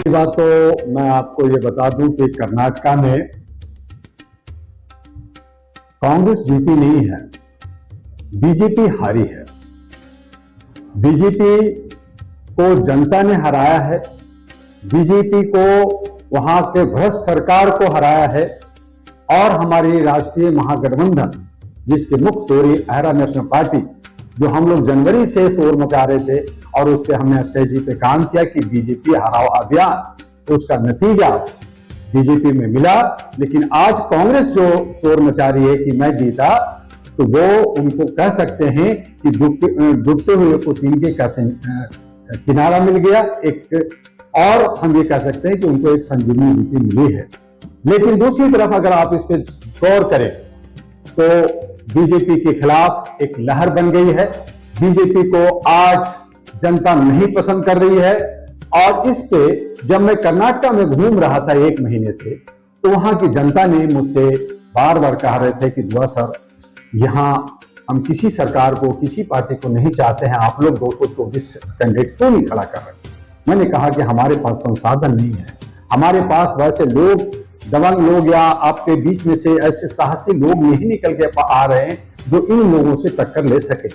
बात तो मैं आपको ये बता दूं कि कर्नाटका में कांग्रेस जीती नहीं है, बीजेपी हारी है। बीजेपी को जनता ने हराया है, बीजेपी को वहां के भ्रष्ट सरकार को हराया है और हमारी राष्ट्रीय महागठबंधन जिसके मुख्य तोरी अहरा नेशनल पार्टी, जो हम लोग जनवरी से शोर मचा रहे थे और उस पर हमने स्ट्रेटजी पे काम किया कि बीजेपी हराओ अभियान, तो उसका नतीजा बीजेपी में मिला। लेकिन आज कांग्रेस जो शोर मचा रही है कि मैं जीता, तो वो उनको कह सकते हैं कि डूबते हुए को तीन के कैसे किनारा मिल गया एक, और हम ये कह सकते हैं कि उनको एक संजीवनी बूटी मिली है। लेकिन दूसरी तरफ अगर आप इस पर गौर करें तो बीजेपी के खिलाफ एक लहर बन गई है। बीजेपी को आज जनता नहीं पसंद कर रही है और इस पे जब मैं कर्नाटका में घूम रहा था 1 महीने से, तो वहां की जनता ने मुझसे बार बार कह रहे थे कि दुआ सर, यहां हम किसी सरकार को, किसी पार्टी को नहीं चाहते हैं, आप लोग 224 कैंडिडेट क्यों नहीं खड़ा कर रहे? मैंने कहा कि हमारे पास संसाधन नहीं है, हमारे पास वैसे लोग, दबंग लोग या आपके बीच में से ऐसे साहसी लोग नहीं निकल के आ रहे हैं जो इन लोगों से टक्कर ले सके।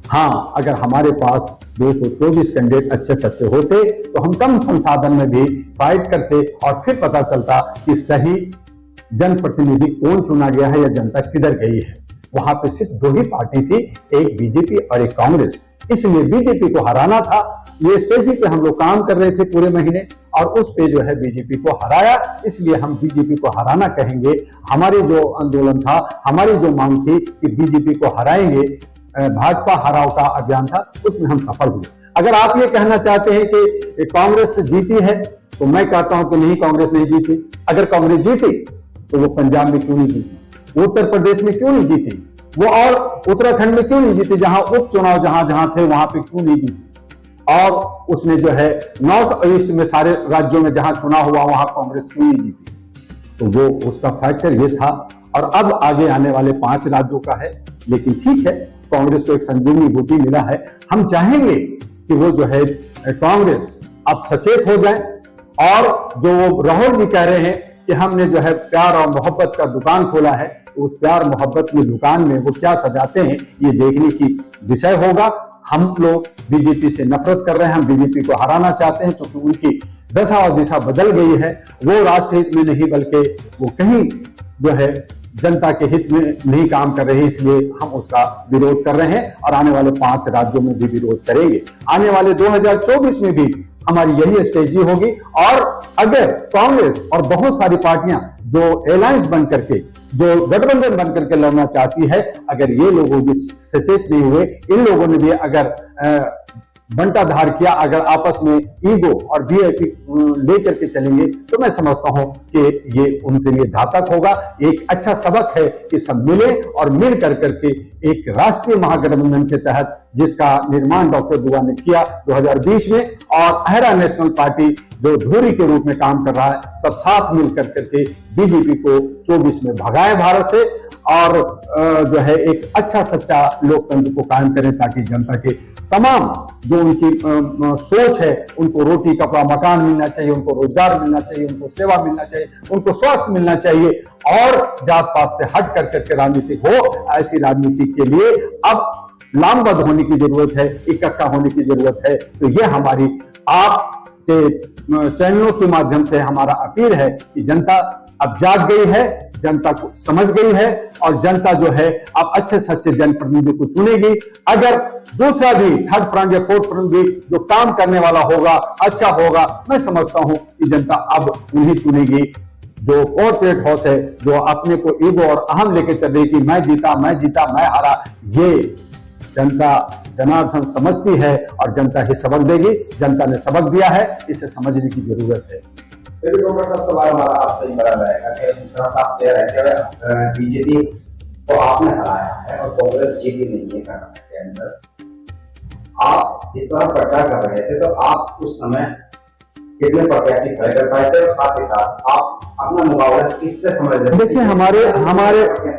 हाँ, अगर हमारे पास 224 कैंडिडेट अच्छे सच्चे होते तो हम कम संसाधन में भी फाइट करते और फिर पता चलता कि सही जनप्रतिनिधि कौन चुना गया है या जनता किधर गई है। वहां पे सिर्फ 2 ही पार्टी थी, एक बीजेपी और एक कांग्रेस। इसलिए बीजेपी को हराना था। ये स्ट्रेटजी पे हम लोग काम कर रहे थे पूरे महीने और उस पे जो है बीजेपी को हराया। इसलिए हम बीजेपी को हराना कहेंगे। हमारी जो आंदोलन था, हमारी जो मांग थी कि बीजेपी को हराएंगे, भाजपा हराओ का अभियान था, उसमें हम सफल हुए। अगर आप ये कहना चाहते हैं कि कांग्रेस जीती है, तो मैं कहता हूं कि नहीं, कांग्रेस नहीं जीती। अगर कांग्रेस जीती तो वो पंजाब में क्यों नहीं जीती, उत्तर प्रदेश में क्यों नहीं जीती, वो और उत्तराखंड में क्यों नहीं जीती, जहां उपचुनाव जहां थे वहां पे क्यों नहीं जीती, और उसने जो है नॉर्थ ईस्ट में सारे राज्यों में जहां चुनाव हुआ वहां कांग्रेस क्यों नहीं जीती। तो वो उसका फैक्टर ये था। और अब आगे आने वाले 5 राज्यों का है। लेकिन ठीक है, कांग्रेस को एक संजीवनी बूटी मिला है। हम चाहेंगे कि वो जो है कांग्रेस अब सचेत हो जाए और जो राहुल जी कह रहे हैं कि हमने जो है प्यार और मोहब्बत का दुकान खोला है, तो उस प्यार मोहब्बत की दुकान में वो क्या सजाते हैं ये देखने की विषय होगा। हम लोग बीजेपी से नफरत कर रहे हैं, हम बीजेपी को हराना चाहते हैं क्योंकि उनकी दशा और दिशा बदल गई है। वो राष्ट्र हित में नहीं बल्कि वो कहीं जो है जनता के हित में नहीं काम कर रहे, इसलिए हम उसका विरोध कर रहे हैं और आने वाले 5 राज्यों में भी विरोध करेंगे। आने वाले 2024 में भी हमारी यही स्ट्रेटजी होगी। और अगर कांग्रेस और बहुत सारी पार्टियां जो अलायंस बन करके, जो गठबंधन बन करके लड़ना चाहती है, अगर ये लोगों भी सचेत नहीं हुए, इन लोगों ने भी अगर बंटाधार किया, अगर आपस में ईगो और वीआईपी लेकर के चलेंगे, तो मैं समझता हूं कि ये उनके लिए घातक होगा। एक अच्छा सबक है कि सब मिले और मिल कर करके एक राष्ट्रीय महागठबंधन के तहत, जिसका निर्माण डॉक्टर दुआ ने किया 2020 में, और अहरा नेशनल पार्टी जो धुरी के रूप में काम कर रहा है, सब साथ मिल कर करके बीजेपी को 24 में भगाए भारत से और जो है एक अच्छा सच्चा लोकतंत्र को कायम करें, ताकि जनता के तमाम जो उनकी सोच है, उनको रोटी कपड़ा मकान मिलना चाहिए, उनको रोजगार मिलना चाहिए, उनको सेवा मिलना चाहिए, उनको स्वास्थ्य मिलना चाहिए और जात पात से हट कर करके राजनीति हो। ऐसी राजनीति के लिए अब लामबद्ध होने की जरूरत है, इकट्ठा होने की जरूरत है। तो ये हमारी आपके चैनलों के माध्यम से हमारा अपील है कि जनता अब जाग गई है, जनता को समझ गई है और जनता जो है अब अच्छे सच्चे जनप्रतिनिधि को चुनेगी। अगर दूसरा भी थर्ड फ्रंट या फोर्थ फ्रंट भी जो काम करने वाला होगा, अच्छा होगा, मैं समझता हूं कि जनता अब उन्हें चुनेगी। जो कॉर्पोरेट हाउस है, जो अपने को ईगो और अहम लेके चल रही कि मैं जीता मैं हारा, ये जनता जनार्दन समझती है और जनता ही सबक देगी। जनता ने सबक दिया है, इसे समझने की जरूरत है। सवाल हमारा आपसे बड़ा रहेगा कि दूसरा साफ कह रहे हैं कि बीजेपी को आपने हराया है और कांग्रेस जीती नहीं है कर्नाटक के अंदर। आप इस तरह प्रचार कर रहे थे, तो आप उस समय कितने प्रत्याशी खड़े कर पाए थे और साथ ही साथ आप अपना मुकाबला किससे समझ रहे हैं? देखिए हमारे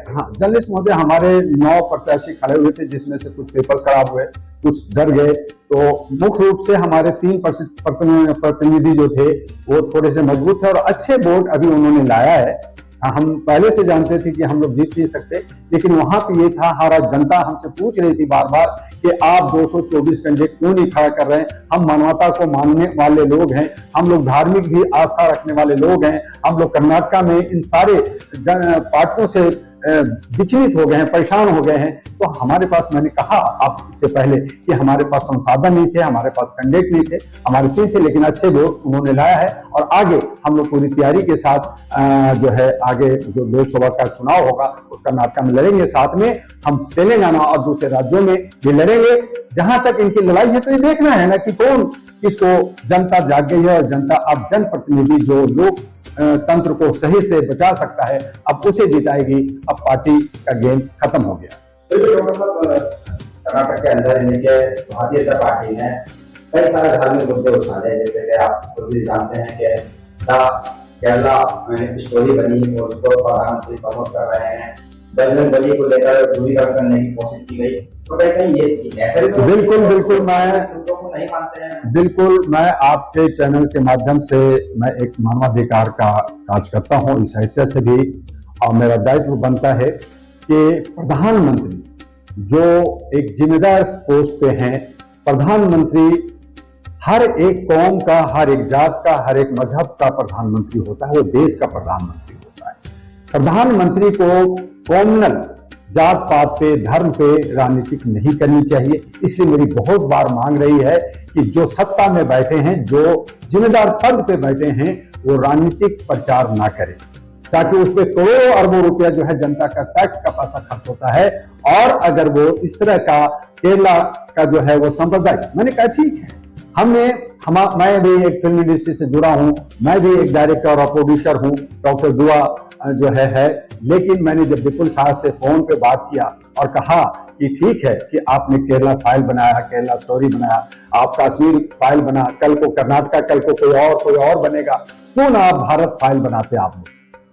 हाँ जर्नलिस्ट महोदय, हमारे 9 प्रत्याशी खड़े हुए थे, जिसमें से कुछ पेपर्स खराब हुए, कुछ डर गए। तो मुख्य रूप से हमारे 3 प्रतिनिधि जो थे वो थोड़े से मजबूत थे और अच्छे वोट अभी उन्होंने लाया है। हम पहले से जानते थे कि हम लोग जीत नहीं सकते, लेकिन वहां पे ये था, हमारा जनता हमसे पूछ रही थी बार बार कि आप 224 कैंडिडेट क्यों नहीं खड़ा कर रहे हैं। हम मानवता को मानने वाले लोग हैं, हम लोग धार्मिक भी आस्था रखने वाले लोग हैं, हम लोग कर्नाटका में इन सारे पार्टियों से विचलित हो गए हैं, परेशान हो गए हैं। तो हमारे पास, मैंने कहा आप इससे पहले कि हमारे पास संसाधन नहीं थे, हमारे पास कैंडिडेट नहीं थे, हमारे सीट थे, लेकिन अच्छे वोट उन्होंने लाया है। और आगे हम लोग पूरी तैयारी के साथ जो है आगे जो लोकसभा का चुनाव होगा उस कर्नाटक में लड़ेंगे। साथ में हम तेलंगाना और दूसरे राज्यों में भी लड़ेंगे। जहां तक इनकी लड़ाई है तो ये देखना है ना कि कौन किसको, जनता जाग गई है और जनता अब जनप्रतिनिधि जो लोग तंत्र को सही से बचा सकता है अब उसे जिताएगी। अब पार्टी का गेम खत्म हो गया। कर्नाटक के अंदर इनके भारतीय जनता पार्टी ने कई सारे धार्मिक मुद्दे उठाए, जैसे कि आप खुद भी जानते हैं कि केरला में स्टोरी बनी और उसको प्रधानमंत्री प्रमोट कर रहे हैं। बजरंग बली को लेकर दूरीकरण करने की कोशिश की गई। तो कहीं ये ऐसा भी तो बिल्कुल नहीं मानते हैं। बिल्कुल, मैं आपके चैनल के माध्यम से मैं एक मानवाधिकार का कार्य करता हूं इस हैसियत से भी, और मेरा दायित्व बनता है कि प्रधानमंत्री जो एक जिम्मेदार पोस्ट पे हैं, प्रधानमंत्री हर एक कौम का, हर एक जात का, हर एक मजहब का प्रधानमंत्री होता है, वो देश का प्रधानमंत्री होता है। प्रधानमंत्री को कॉमनल जात पात पे, धर्म पे राजनीतिक नहीं करनी चाहिए। इसलिए मेरी बहुत बार मांग रही है कि जो सत्ता में बैठे हैं, जो जिम्मेदार पद पे बैठे हैं, वो राजनीतिक प्रचार ना करें, ताकि उस पर करोड़ों अरबों रुपया जो है जनता का टैक्स का पैसा खर्च होता है। और अगर वो इस तरह का केरला का जो है वो संप्रदाय, मैंने कहा ठीक है, मैं भी एक फिल्म इंडस्ट्री से जुड़ा हूं, मैं भी एक डायरेक्टर और प्रोड्यूसर हूं, डॉक्टर दुआ जो है, लेकिन मैंने जब विपुल साहब से फोन पे बात किया और कहा कि ठीक है कि आपने केरला फाइल बनाया, केरला स्टोरी बनाया, आप कश्मीर फाइल बना, कल को कर्नाटका, कल को कोई और बनेगा, क्यों ना आप भारत फाइल बनाते। आप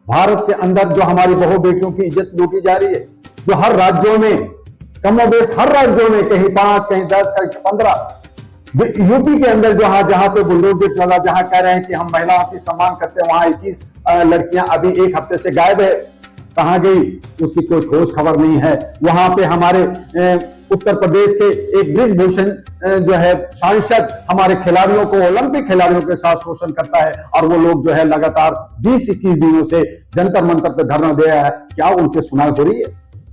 भारत के अंदर जो हमारी बहु बेटियों की इज्जत लूटी जा रही है, जो हर राज्यों में, कमोबेश हर राज्यों में कहीं 5, कहीं 10, कहीं 15, यूपी के अंदर जहां पे बुलडोजर चला, जहां कह रहे हैं कि हम महिलाओं की सम्मान करते हैं, वहां 21 लड़कियां अभी 1 हफ्ते से गायब है, कहां गई उसकी कोई ठोस खबर नहीं है। वहां पे हमारे उत्तर प्रदेश के एक ब्रिजभूषण जो है सांसद हमारे खिलाड़ियों को, ओलंपिक खिलाड़ियों के साथ शोषण करता है, और वो लोग जो है लगातार 20-21 दिनों से जंतर मंतर पे धरना दे रहा है। क्या उनकी सुनाई हो रही है?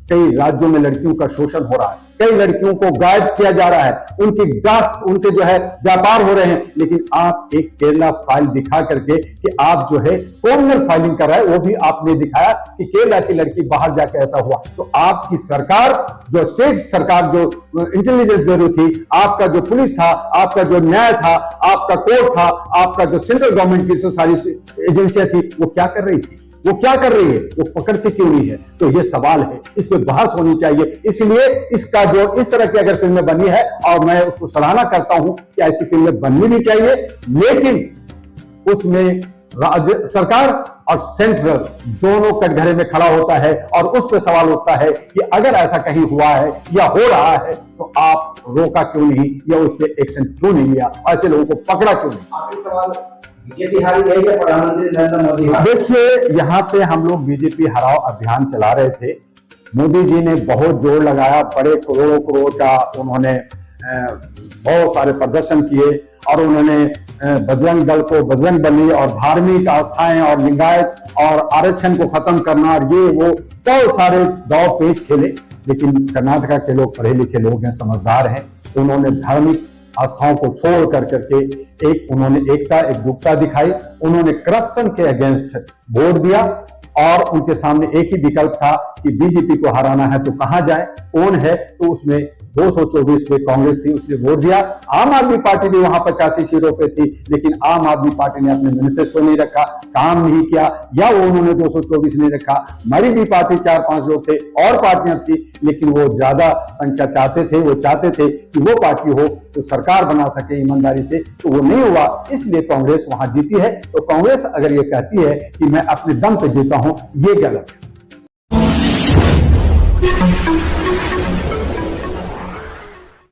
कई राज्यों में लड़कियों का शोषण हो रहा है, कई लड़कियों को गायब किया जा रहा है, उनके जो है व्यापार हो रहे हैं। लेकिन आप एक केरला फाइल दिखा करके कि आप जो है कॉमनल फाइलिंग कर रहा है, वो भी आपने दिखाया कि केरला की लड़की बाहर जाके ऐसा हुआ। तो आपकी सरकार, जो स्टेट सरकार, जो इंटेलिजेंस ब्यूरो थी, आपका जो पुलिस था, आपका जो न्याय था, आपका कोर्ट था, आपका जो सेंट्रल गवर्नमेंट की सारी एजेंसियां थी, वो क्या कर रही थी? वो क्या कर रही है? वो पकड़ती क्यों नहीं है? तो ये सवाल है, इस पे बहस होनी चाहिए। इसलिए इसका जो इस तरह की अगर फिल्में बनी है, और मैं उसको सराहना करता हूं कि ऐसी फिल्में बननी भी चाहिए, लेकिन उसमें राज्य सरकार और सेंट्रल दोनों कटघरे में खड़ा होता है, और उस पर सवाल उठता है कि अगर ऐसा कहीं हुआ है या हो रहा है तो आप रोका क्यों नहीं, या उस पर एक्शन क्यों नहीं लिया, ऐसे लोगों को पकड़ा क्यों नहीं? आखिरी सवाल, बीजेपी हारी है या प्रधानमंत्री नरेंद्र मोदी? देखिए, यहाँ पे हम लोग बीजेपी हराओ अभियान चला रहे थे। मोदी जी ने बहुत जोर लगाया, बड़े करोड़ों करोड़ का उन्होंने बहुत सारे प्रदर्शन किए, और उन्होंने बजरंग दल को बजरंग बली और धार्मिक आस्थाएं और लिंगायत और आरक्षण को खत्म करना, और ये वो बहुत सारे दाव पेच खेले। लेकिन कर्नाटका के लोग पढ़े लिखे लोग हैं, समझदार हैं, उन्होंने धार्मिक आस्थाओं को छोड़ करके उन्होंने एकता, एकजुटता दिखाई। उन्होंने करप्शन के अगेंस्ट वोट दिया, और उनके सामने एक ही विकल्प था कि बीजेपी को हराना है तो कहां जाए, कौन है? तो उसमें 224 पे कांग्रेस थी, उसने वोट दिया। आम आदमी पार्टी भी वहां 85 सीटों पे थी, लेकिन आम आदमी पार्टी ने अपने मैनिफेस्टो नहीं रखा, काम नहीं किया, या वो उन्होंने 224 नहीं रखा। हमारी भी पार्टी 4-5 लोग थे और पार्टियां थी, लेकिन वो ज्यादा संख्या चाहते थे, वो चाहते थे कि वो पार्टी हो तो सरकार बना सके ईमानदारी से, तो वो नहीं हुआ, इसलिए कांग्रेस वहां जीती है। तो कांग्रेस अगर ये कहती है कि मैं अपने दम पे जीता हूं, ये गलत है।